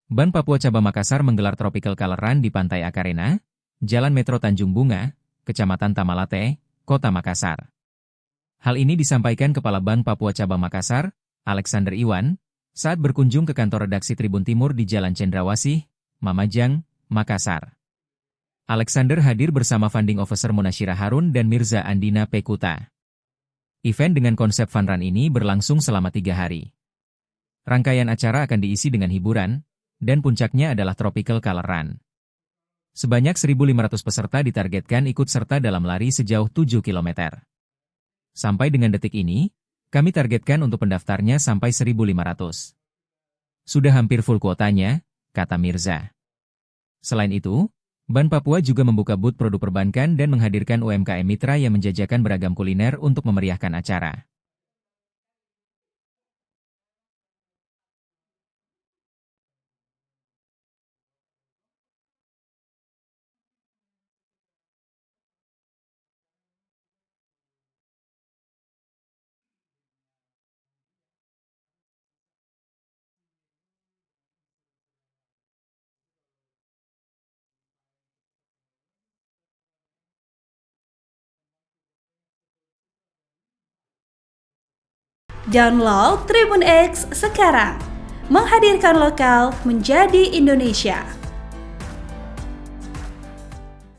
Ban Papua Cabang Makassar menggelar Tropical Color Run di Pantai Akarena, Jalan Metro Tanjung Bunga, Kecamatan Tamalate, Kota Makassar. Hal ini disampaikan Kepala Ban Papua Cabang Makassar, Alexander Iwan, saat berkunjung ke kantor redaksi Tribun Timur di Jalan Cendrawasih, Mamajang, Makassar. Alexander hadir bersama Funding Officer Munashira Harun dan Mirza Andina Pekuta. Event dengan konsep fun run ini berlangsung selama 3 hari. Rangkaian acara akan diisi dengan hiburan, dan puncaknya adalah Tropical Color Run. Sebanyak 1.500 peserta ditargetkan ikut serta dalam lari sejauh 7 km. Sampai dengan detik ini, kami targetkan untuk pendaftarnya sampai 1.500. Sudah hampir full kuotanya, kata Mirza. Selain itu, Ban Papua juga membuka booth produk perbankan dan menghadirkan UMKM mitra yang menjajakan beragam kuliner untuk memeriahkan acara. Download Tribun X sekarang, menghadirkan lokal menjadi Indonesia.